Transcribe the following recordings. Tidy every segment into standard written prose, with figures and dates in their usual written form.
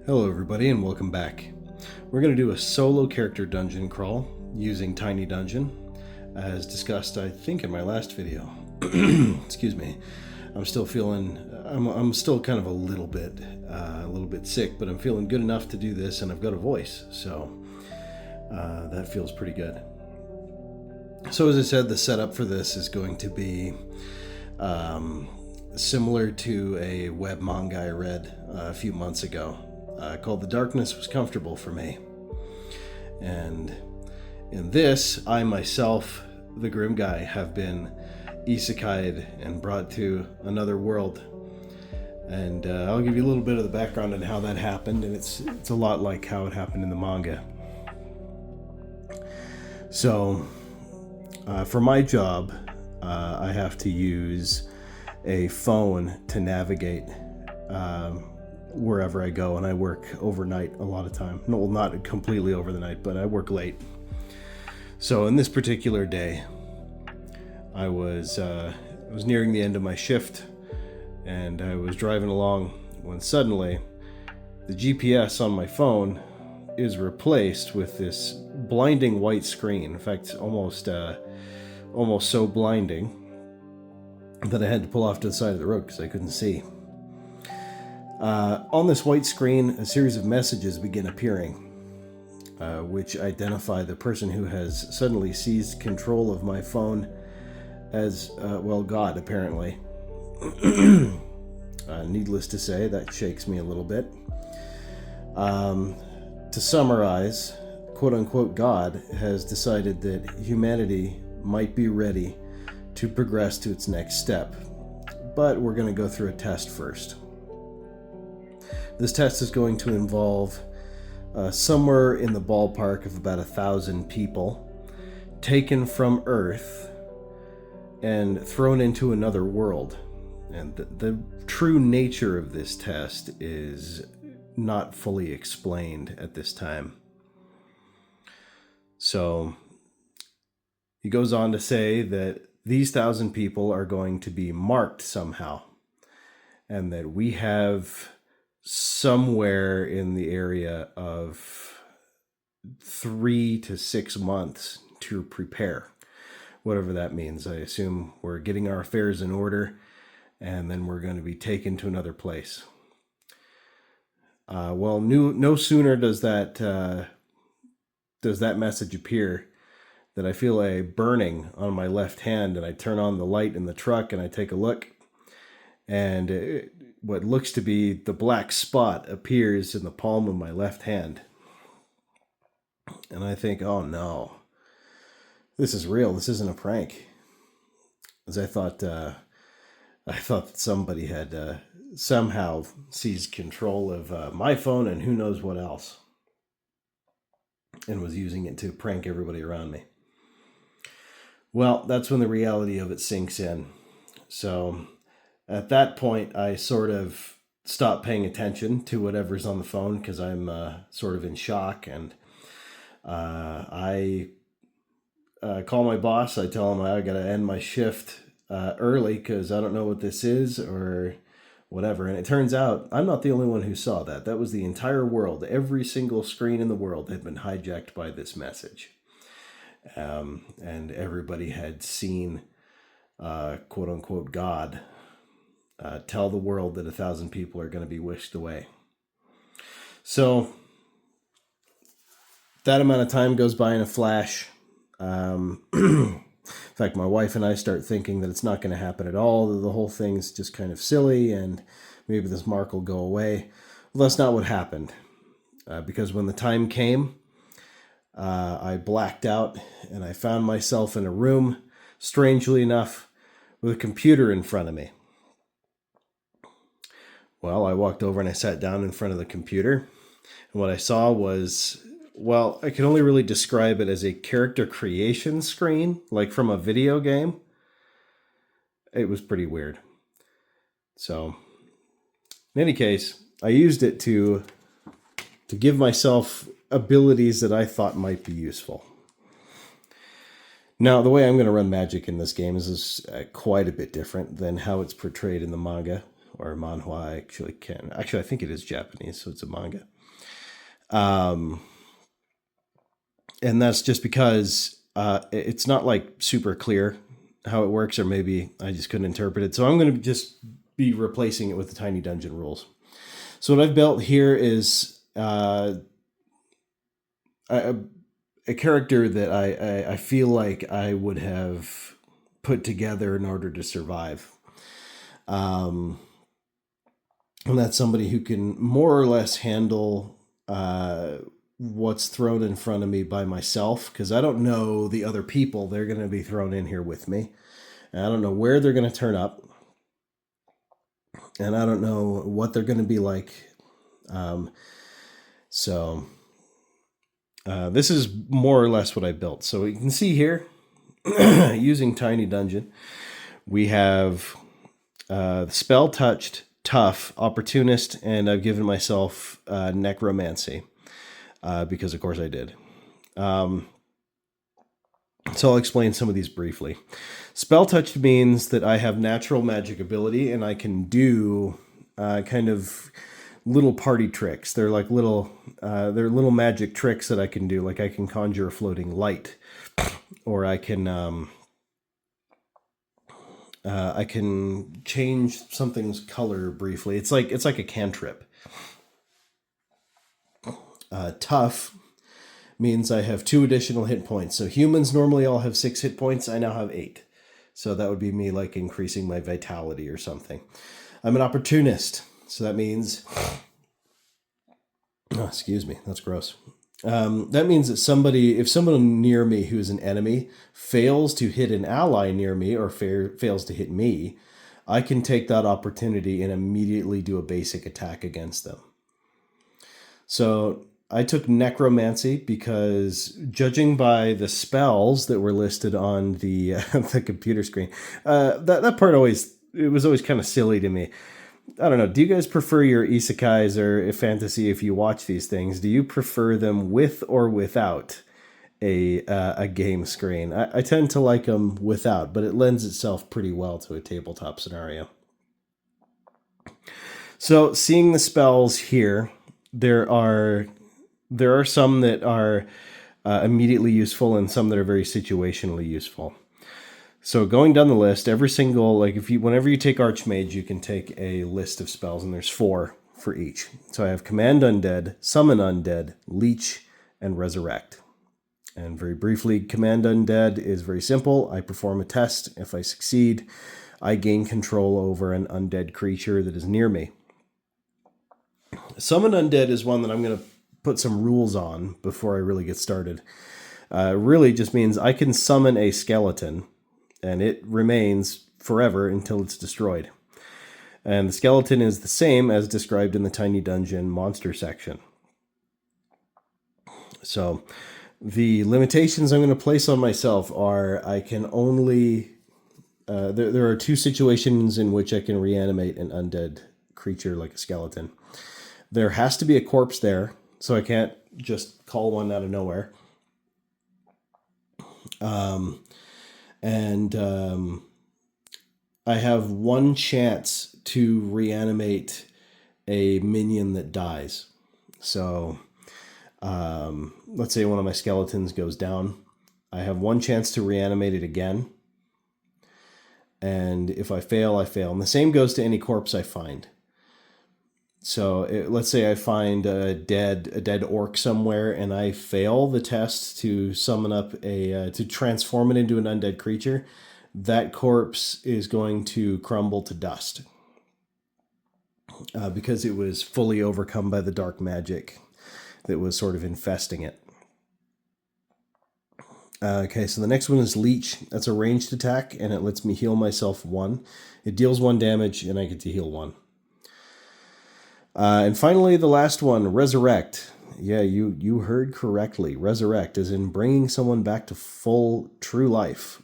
Hello everybody and welcome back. We're going to do a solo character dungeon crawl using Tiny Dungeon, as discussed I think in my last video. Excuse me. I'm still feeling, I'm still kind of a little bit sick, but I'm feeling good enough to do this and I've got a voice, so that feels pretty good. So as I said, the setup for this is going to be similar to a web manga I read a few months ago called The Darkness Was Comfortable for Me. And in this, I myself, the Grim Guy, have been Isekai'd and brought to another world. And I'll give you a little bit of the background on how that happened, and it's a lot like how it happened in the manga. So, for my job, I have to use a phone to navigate wherever I go, and I work overnight a lot of time. No, well, not completely over the night, but I work late. So in this particular day, I was nearing the end of my shift, and I was driving along when suddenly the GPS on my phone is replaced with this blinding white screen. In fact, almost so blinding that I had to pull off to the side of the road because I couldn't see. On this white screen, a series of messages begin appearing, which identify the person who has suddenly seized control of my phone as, God, apparently. Needless to say, that shakes me a little bit. To summarize, quote-unquote God has decided that humanity might be ready to progress to its next step. But we're going to go through a test first. This test is going to involve somewhere in the ballpark of about 1,000 people taken from Earth and thrown into another world. And the true nature of this test is not fully explained at this time. So he goes on to say that these 1,000 people are going to be marked somehow, and that we have somewhere in the area of 3 to 6 months to prepare, whatever that means. I assume we're getting our affairs in order, and then we're going to be taken to another place. No sooner does that message appear that I feel a burning on my left hand, and I turn on the light in the truck and I take a look, and what looks to be the black spot appears in the palm of my left hand. And I think, oh no, this is real. This isn't a prank. As I thought that somebody had somehow seized control of my phone and who knows what else, and was using it to prank everybody around me. Well, that's when the reality of it sinks in. So at that point, I sort of stop paying attention to whatever's on the phone because I'm sort of in shock. And I call my boss. I tell him I got to end my shift early because I don't know what this is or whatever. And it turns out I'm not the only one who saw that. That was the entire world. Every single screen in the world had been hijacked by this message. And everybody had seen, quote-unquote, God tell the world that 1,000 people are going to be whisked away. So that amount of time goes by in a flash. In fact, my wife and I start thinking that it's not going to happen at all, that the whole thing's just kind of silly, and maybe this mark will go away. Well, that's not what happened. Because when the time came, I blacked out, and I found myself in a room, strangely enough, with a computer in front of me. Well, I walked over and I sat down in front of the computer, and what I saw was, well, I can only really describe it as a character creation screen, like from a video game. It was pretty weird. So, in any case, I used it to give myself abilities that I thought might be useful. Now, the way I'm going to run magic in this game is quite a bit different than how it's portrayed in the manga. or manhwa. Actually, I think it is Japanese, so it's a manga. And that's just because it's not like super clear how it works, or maybe I just couldn't interpret it. So I'm going to just be replacing it with the Tiny Dungeon rules. So what I've built here is a character that I feel like I would have put together in order to survive. And that's somebody who can more or less handle what's thrown in front of me by myself, because I don't know the other people they're going to be thrown in here with me. And I don't know where they're going to turn up. And I don't know what they're going to be like. So this is more or less what I built. So you can see here, using Tiny Dungeon, we have Spell Touched, Tough, Opportunist, and I've given myself Necromancy, because of course I did. So I'll explain some of these briefly. Spell Touched means that I have natural magic ability, and I can do kind of little party tricks. They're like they're little magic tricks that I can do. Like I can conjure a floating light, or I can change something's color briefly. It's like a cantrip. Tough means I have 2 additional hit points. So humans normally all have 6 hit points. I now have 8. So that would be me like increasing my vitality or something. I'm an opportunist. So that means, oh, excuse me, that's gross. That means that if someone near me who is an enemy fails to hit an ally near me, or fails to hit me, I can take that opportunity and immediately do a basic attack against them. So I took Necromancy because, judging by the spells that were listed on the the computer screen, that part was always kind of silly to me. I don't know. Do you guys prefer your isekais or fantasy, if you watch these things? Do you prefer them with or without a game screen? I tend to like them without, but it lends itself pretty well to a tabletop scenario. So, seeing the spells here, there are some that are immediately useful and some that are very situationally useful. So going down the list, every single, whenever you take Archmage, you can take a list of spells, and there's 4 for each. So I have Command Undead, Summon Undead, Leech, and Resurrect. And very briefly, Command Undead is very simple. I perform a test. If I succeed, I gain control over an undead creature that is near me. Summon Undead is one that I'm going to put some rules on before I really get started. Really just means I can summon a skeleton, and it remains forever until it's destroyed. And the skeleton is the same as described in the Tiny Dungeon monster section. So the limitations I'm going to place on myself are I can only... there are 2 situations in which I can reanimate an undead creature like a skeleton. There has to be a corpse there, so I can't just call one out of nowhere. I have 1 chance to reanimate a minion that dies. So, let's say one of my skeletons goes down. I have 1 chance to reanimate it again. And if I fail, I fail. And the same goes to any corpse I find. So let's say I find a dead orc somewhere, and I fail the test to summon up to transform it into an undead creature. That corpse is going to crumble to dust because it was fully overcome by the dark magic that was sort of infesting it. Okay, so the next one is Leech. That's a ranged attack, and it lets me heal myself 1. It deals 1 damage, and I get to heal 1. And finally, the last one, Resurrect. Yeah, you heard correctly. Resurrect, as in bringing someone back to full, true life.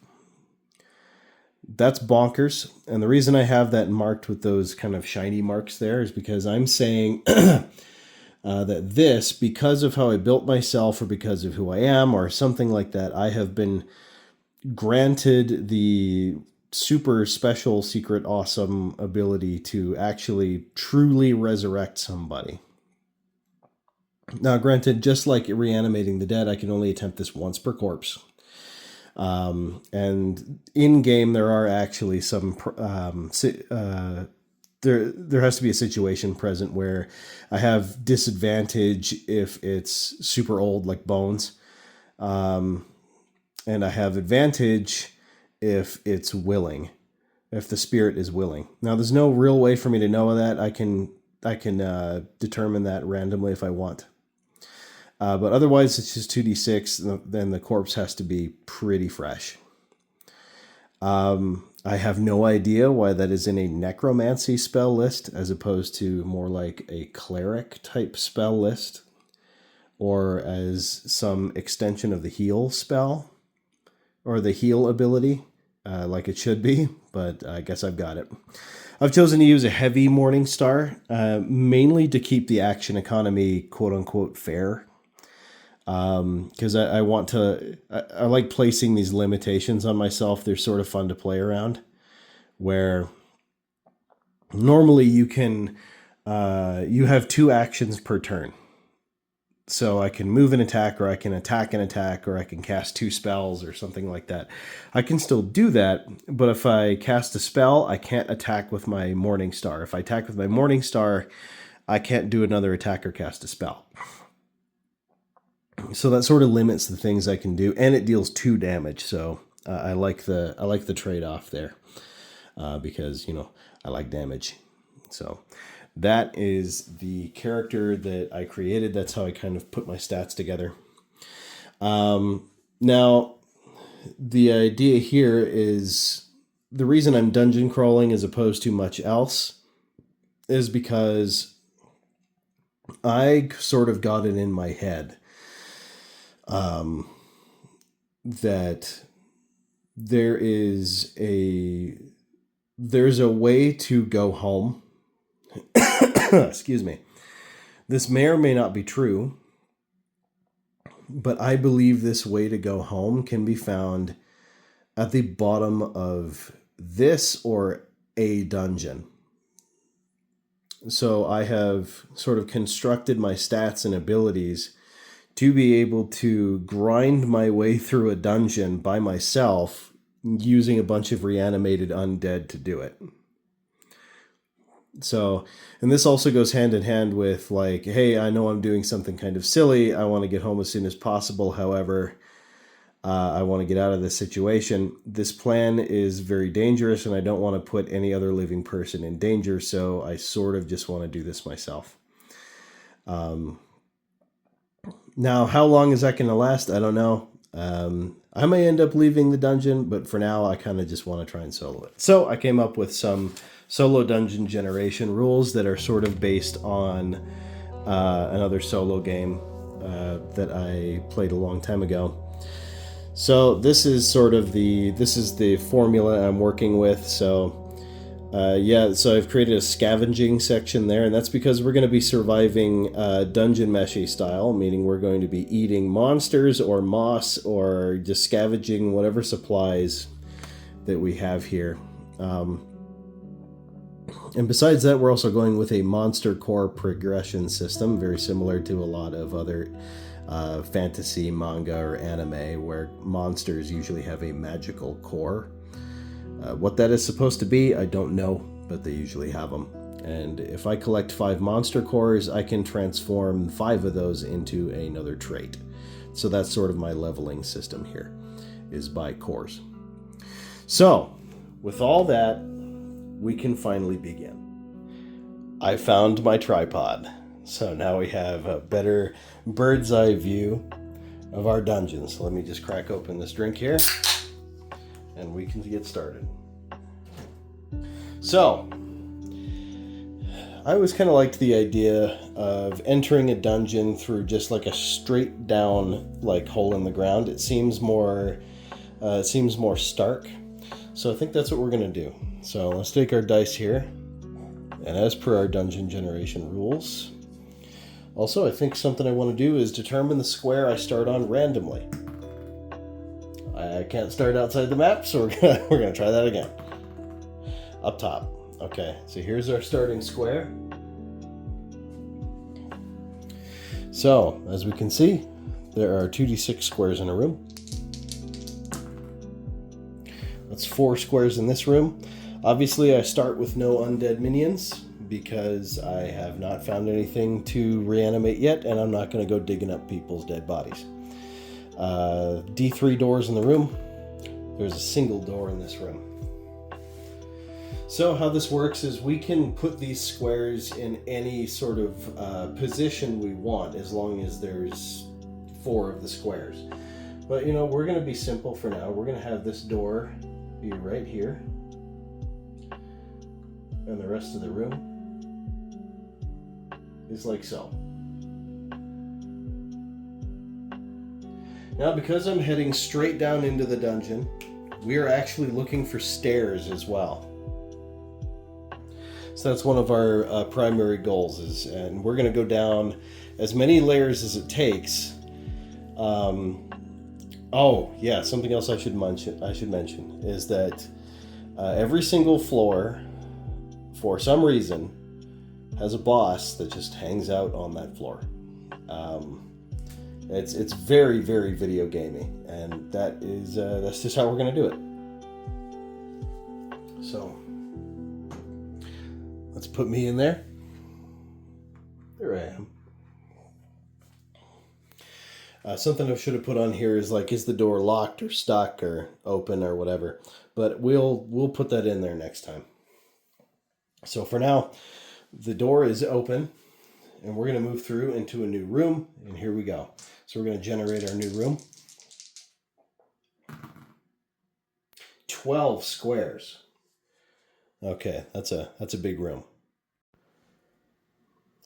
That's bonkers. And the reason I have that marked with those kind of shiny marks there is because I'm saying that this, because of how I built myself, or because of who I am, or something like that, I have been granted the super special, secret, awesome ability to actually truly resurrect somebody. Now, granted, just like reanimating the dead, I can only attempt this once per corpse. And in game, there are actually some there has to be a situation present where I have disadvantage if it's super old, like bones, and I have advantage if it's willing, if the spirit is willing. Now, there's no real way for me to know that. I can determine that randomly if I want. But otherwise, it's just 2d6. Then the corpse has to be pretty fresh. I have no idea why that is in a necromancy spell list as opposed to more like a cleric type spell list, or as some extension of the heal spell or the heal ability, like it should be. But I guess I've got it. I've chosen to use a heavy Morning Star, mainly to keep the action economy quote unquote fair. Because I want to, I like placing these limitations on myself. They're sort of fun to play around, where normally you can, you have 2 actions per turn. So I can move an attack, or I can attack an attack, or I can cast 2 spells or something like that. I can still do that, but if I cast a spell, I can't attack with my Morning Star. If I attack with my Morning Star, I can't do another attack or cast a spell. So that sort of limits the things I can do, and it deals 2 damage. So I like the trade-off there, because I like damage. So that is the character that I created. That's how I kind of put my stats together. Now, the idea here is the reason I'm dungeon crawling as opposed to much else is because I sort of got it in my head that there's a way to go home. Excuse me. This may or may not be true, but I believe this way to go home can be found at the bottom of this or a dungeon. So I have sort of constructed my stats and abilities to be able to grind my way through a dungeon by myself using a bunch of reanimated undead to do it. So, and this also goes hand in hand with like, hey, I know I'm doing something kind of silly. I want to get home as soon as possible. However, I want to get out of this situation. This plan is very dangerous, and I don't want to put any other living person in danger. So I sort of just want to do this myself. Now, how long is that going to last? I don't know. I may end up leaving the dungeon, but for now, I kind of just want to try and solo it. So I came up with some solo dungeon generation rules that are sort of based on another solo game that I played a long time ago. So this is sort of the formula I'm working with. So so I've created a scavenging section there, and that's because we're going to be surviving dungeon meshy style, meaning we're going to be eating monsters or moss or just scavenging whatever supplies that we have here. And besides that, we're also going with a monster core progression system, very similar to a lot of other fantasy manga or anime, where monsters usually have a magical core. What that is supposed to be, I don't know, but they usually have them. And if I collect 5 monster cores, I can transform 5 of those into another trait. So that's sort of my leveling system here, is by cores. So, with all that, we can finally begin. I found my tripod. So now we have a better bird's eye view of our dungeon. So let me just crack open this drink here, and we can get started. So, I always kind of liked the idea of entering a dungeon through just like a straight down like hole in the ground. It seems more stark. So I think that's what we're going to do. So let's take our dice here. And as per our dungeon generation rules, also I think something I want to do is determine the square I start on randomly. I can't start outside the map, so we're gonna try that again. Up top. Okay, so here's our starting square. So, as we can see, there are 2d6 squares in a room. That's 4 squares in this room. Obviously, I start with no undead minions because I have not found anything to reanimate yet, and I'm not going to go digging up people's dead bodies. D3 doors in the room. There's a single door in this room. So how this works is we can put these squares in any sort of position we want, as long as there's 4 of the squares. But you know, we're going to be simple for now. We're going to have this door be right here, and the rest of the room is like so. Now, because I'm heading straight down into the dungeon, we are actually looking for stairs as well. So that's one of our primary goals, and we're going to go down as many layers as it takes. Oh yeah, something else I should mention is that every single floor, for some reason, has a boss that just hangs out on that floor. It's very, very video gamey, and that's just how we're going to do it. So let's put me in there. There I am. Something I should have put on here is like, is the door locked or stuck or open or whatever? But we'll put that in there next time. So for now, the door is open, and we're going to move through into a new room, and here we go. So we're going to generate our new room. 12 squares. Okay, that's a big room.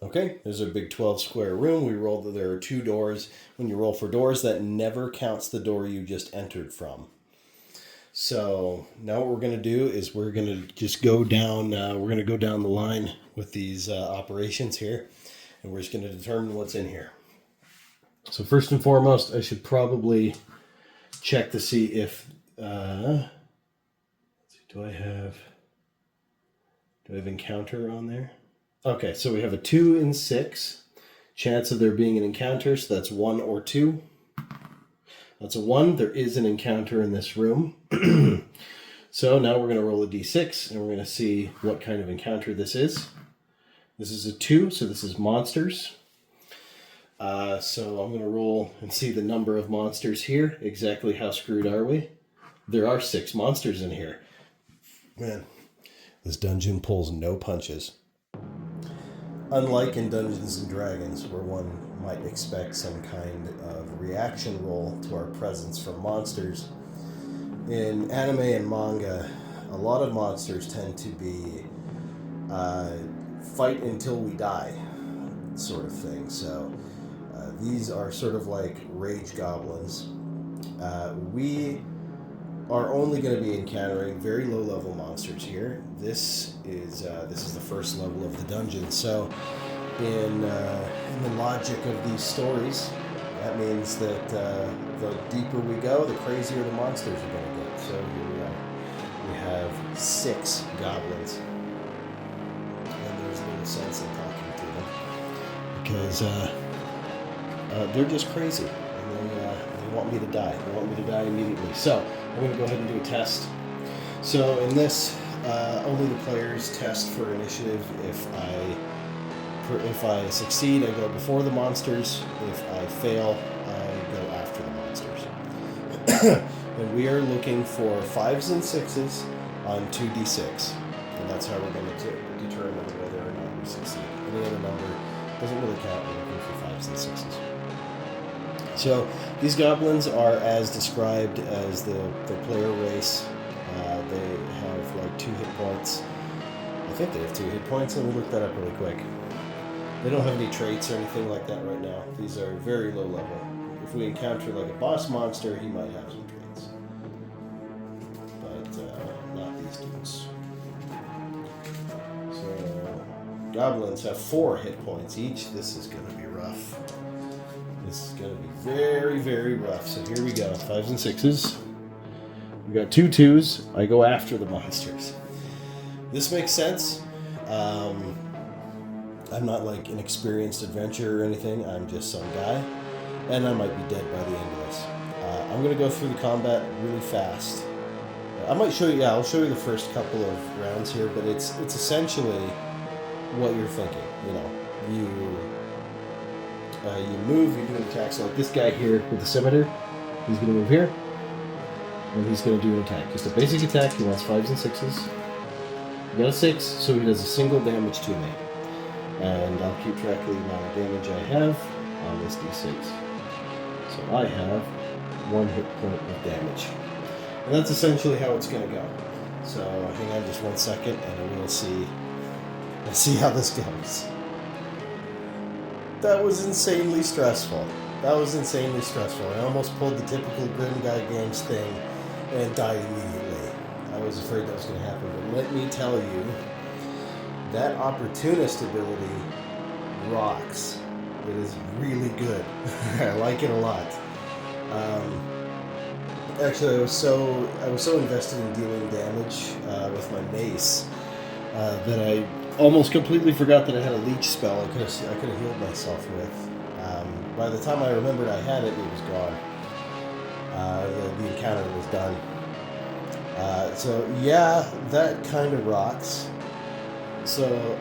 Okay, there's a big 12 square room. We rolled that there are 2 doors. When you roll for doors, that never counts the door you just entered from. So now what we're going to do is we're going to just go down. We're going to go down the line with these operations here, and we're just going to determine what's in here. So first and foremost, I should probably check to see if let's see, do I have encounter on there? Okay, so we have a 2 in 6 chance of there being an encounter, so that's 1 or 2. That's a 1. There is an encounter in this room. So now we're going to roll a d6, and we're going to see what kind of encounter this is. This is a 2, so this is monsters. So I'm going to roll and see the number of monsters here. Exactly how screwed are we? There are 6 monsters in here. Man, this dungeon pulls no punches. Unlike in Dungeons and Dragons, where one might expect some kind of reaction roll to our presence from monsters, in anime and manga, a lot of monsters tend to be fight until we die sort of thing. So these are sort of like rage goblins. We are only going to be encountering very low level monsters here. This is the first level of the dungeon. So in the logic of these stories, that means that the deeper we go, the crazier the monsters are going to get. So here we are. We have 6 goblins, and there's little sense in talking to them because they're just crazy, and they want me to die. They want me to die immediately. So I'm going to go ahead and do a test. So in this, only the players test for initiative. If I succeed, I go before the monsters. If I fail, I go after the monsters. And we are looking for 5s and 6s on 2d6. And that's how we're going to determine whether or not we succeed. Any other number doesn't really count. We're looking for 5s and 6s. So these goblins are as described as the player race. They have like 2 hit points. I think they have 2 hit points. Let me look that up really quick. They don't have any traits or anything like that right now. These are very low level. If we encounter like a boss monster, he might have some traits. But not these dudes. So goblins have 4 hit points each. This is going to be rough. This is going to be very, very rough. So here we go. 5s and 6s. We got 2 2s. I go after the monsters. This makes sense. I'm not like an experienced adventurer or anything. I'm just some guy, and I might be dead by the end of this. I'm going to go through the combat really fast. I might show you, yeah, I'll show you the first couple of rounds here, but it's essentially what you're thinking. You know, you move, you do an attack. So like this guy here with the scimitar, he's going to move here, and he's going to do an attack. Just a basic attack. He wants 5s and 6s. You got a 6, so he does a single damage to me. And I'll keep track of the amount of damage I have on this d6. So I have 1 hit point of damage. And that's essentially how it's going to go. So hang on just 1 second, and we'll see how this goes. That was insanely stressful. I almost pulled the typical Grim Guy Games thing and died immediately. I was afraid that was going to happen. But let me tell you, that opportunist ability rocks. It is really good. I like it a lot. Actually, I was so invested in dealing damage with my mace that I almost completely forgot that I had a leech spell I could have healed myself with. By the time I remembered I had it, it was gone. The encounter was done. So yeah, that kind of rocks. So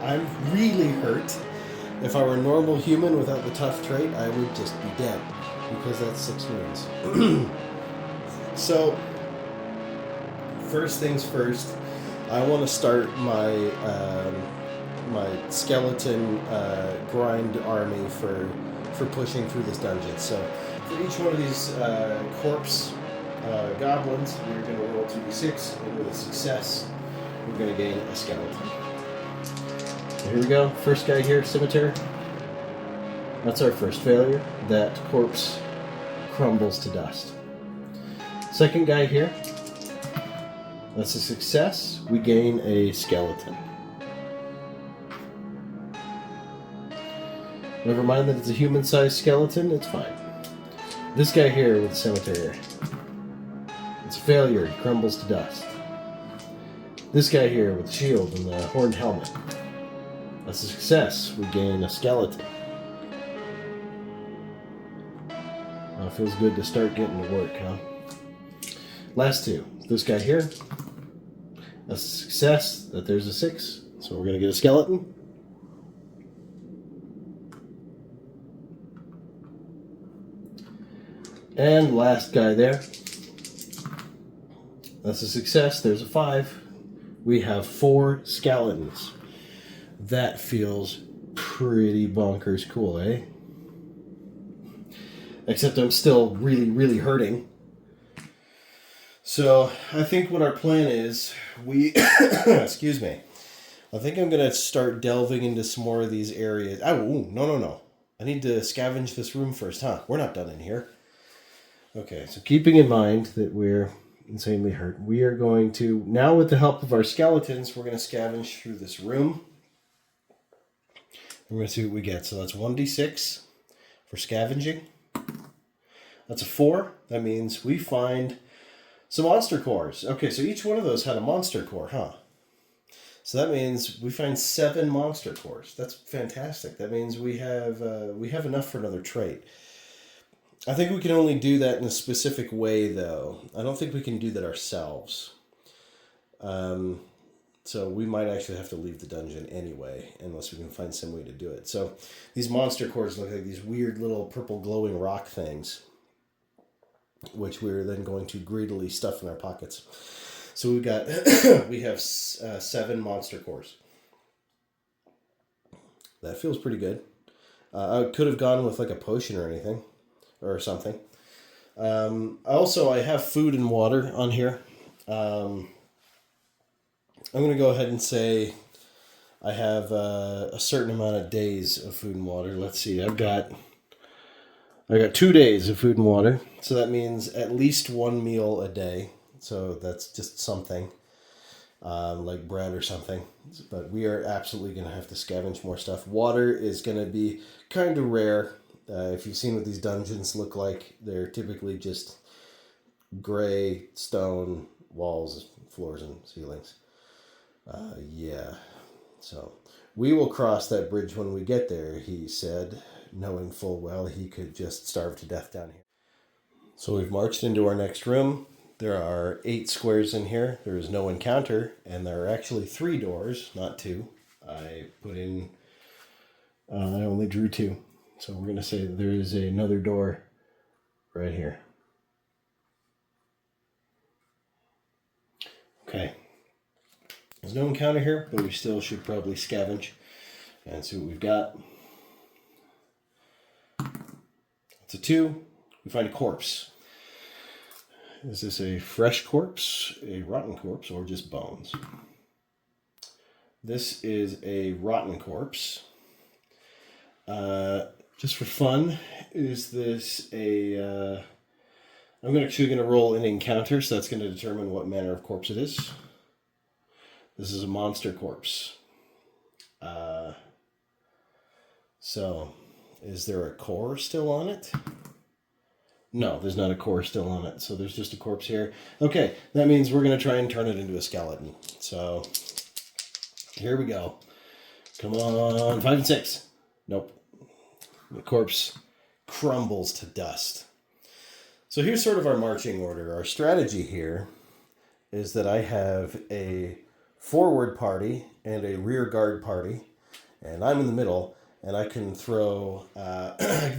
I'm really hurt. If I were a normal human without the tough trait, I would just be dead, because that's 6 wounds. So first things first, I want to start my my skeleton grind army for pushing through this dungeon. So for each one of these corpse goblins, we're going to roll 2d6, and with a success, we're going to gain a skeleton. So here we go. First guy here, scimitar. That's our first failure. That corpse crumbles to dust. Second guy here. That's a success. We gain a skeleton. Never mind that it's a human-sized skeleton, it's fine. This guy here with the cemetery. It's a failure, he crumbles to dust. This guy here with the shield and the horned helmet. That's a success. We gain a skeleton. Well, it feels good to start getting to work, huh? Last two. This guy here. That's a success. That there's a 6. So we're going to get a skeleton. And last guy there. That's a success. There's a 5. We have 4 skeletons. That feels pretty bonkers cool, eh? Except I'm still really, really hurting. So I think what our plan is, excuse me. I think I'm going to start delving into some more of these areas. No. I need to scavenge this room first, huh? We're not done in here. Okay, so keeping in mind that we're insanely hurt, we are going to, now with the help of our skeletons, we're going to scavenge through this room. We're going to see what we get. So that's 1d6 for scavenging. That's a 4. That means we find some monster cores. Okay, so each one of those had a monster core, huh? So that means we find 7 monster cores. That's fantastic. That means we have enough for another trait. I think we can only do that in a specific way, though. I don't think we can do that ourselves. So we might actually have to leave the dungeon anyway, unless we can find some way to do it. So these monster cores look like these weird little purple glowing rock things, which we're then going to greedily stuff in our pockets. So we have 7 monster cores. That feels pretty good. I could have gone with like a potion or anything, or something. Also, I have food and water on here. I'm going to go ahead and say I have a certain amount of days of food and water. Let's see. I got 2 days of food and water. So that means at least 1 meal a day. So that's just something like bread or something. But we are absolutely going to have to scavenge more stuff. Water is going to be kind of rare. If you've seen what these dungeons look like, they're typically just gray stone walls, floors, and ceilings. Yeah. So we will cross that bridge when we get there, he said, knowing full well he could just starve to death down here. So we've marched into our next room. There are 8 squares in here. There is no encounter, and there are actually 3 doors, not 2. I only drew 2. So we're going to say there is another door right here. Okay. There's no encounter here, but we still should probably scavenge and see what we've got. It's a 2. We find a corpse. Is this a fresh corpse, a rotten corpse, or just bones? This is a rotten corpse. Just for fun, is this a... I'm actually going to roll an encounter, so that's going to determine what manner of corpse it is. This is a monster corpse. So, is there a core still on it? No, there's not a core still on it, so there's just a corpse here. Okay, that means we're going to try and turn it into a skeleton. So, here we go. Come on, 5 and 6. Nope. The corpse crumbles to dust. So here's sort of our marching order. Our strategy here is that I have a forward party and a rear guard party, and I'm in the middle, and I can throw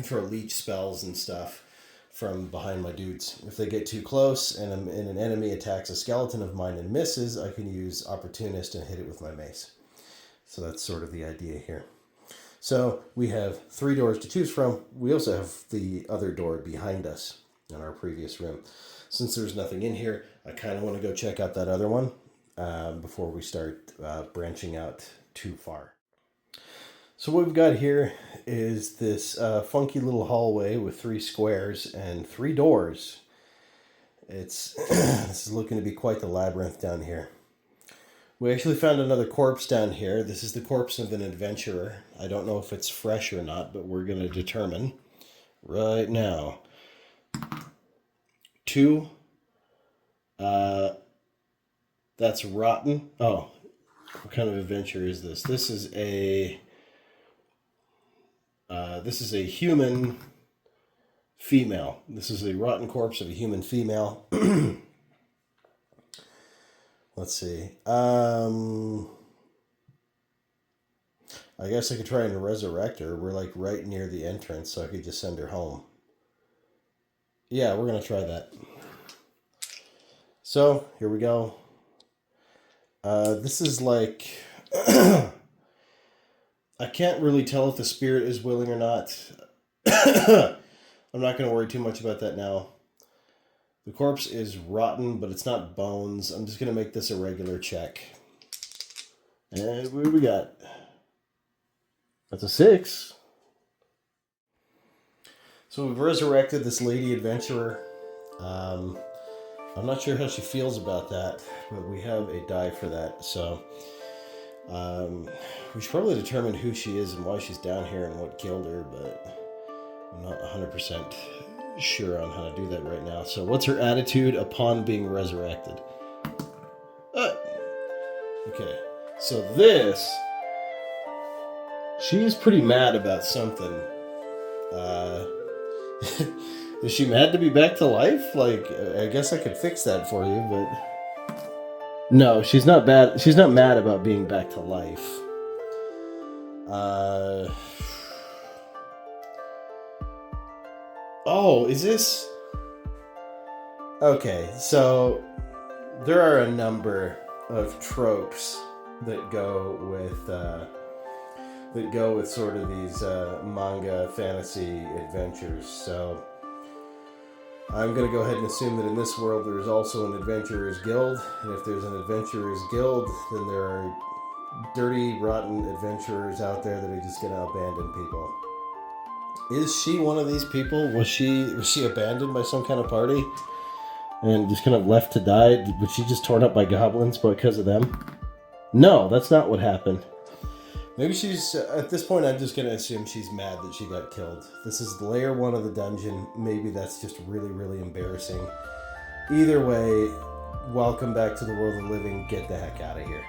leech spells and stuff from behind my dudes. If they get too close and an enemy attacks a skeleton of mine and misses, I can use Opportunist and hit it with my mace. So that's sort of the idea here. So we have 3 doors to choose from. We also have the other door behind us in our previous room. Since there's nothing in here, I kind of want to go check out that other one before we start branching out too far. So what we've got here is this funky little hallway with 3 squares and 3 doors. This is looking to be quite the labyrinth down here. We actually found another corpse down here. This is the corpse of an adventurer. I don't know if it's fresh or not, but we're going to determine right now. 2. That's rotten. Oh, what kind of adventure is this? This is a human female. This is a rotten corpse of a human female. Let's see. I guess I could try and resurrect her. We're like right near the entrance, so I could just send her home. Yeah, we're going to try that. So, here we go. This is like... I can't really tell if the spirit is willing or not. I'm not going to worry too much about that now. The corpse is rotten, but it's not bones. I'm just going to make this a regular check. And what do we got? That's a 6. So we've resurrected this lady adventurer. I'm not sure how she feels about that, but we have a die for that. So we should probably determine who she is and why she's down here and what killed her, but I'm not 100% sure on how to do that right now. So what's her attitude upon being resurrected? Okay, so she's pretty mad about something. Is she mad to be back to life? Like, I guess I could fix that for you, but no, she's not bad. She's not mad about being back to life. Oh, is this... Okay, so there are a number of tropes that go with sort of these manga fantasy adventures. So I'm going to go ahead and assume that in this world there's also an adventurer's guild, and if there's an adventurer's guild, then there are dirty, rotten adventurers out there that are just going to abandon people. Is she one of these people? Was she abandoned by some kind of party and just kind of left to die? Was she just torn up by goblins because of them? No, that's not what happened. Maybe she's, at this point, I'm just going to assume she's mad that she got killed. This is layer 1 of the dungeon. Maybe that's just really, really embarrassing. Either way, welcome back to the world of living. Get the heck out of here.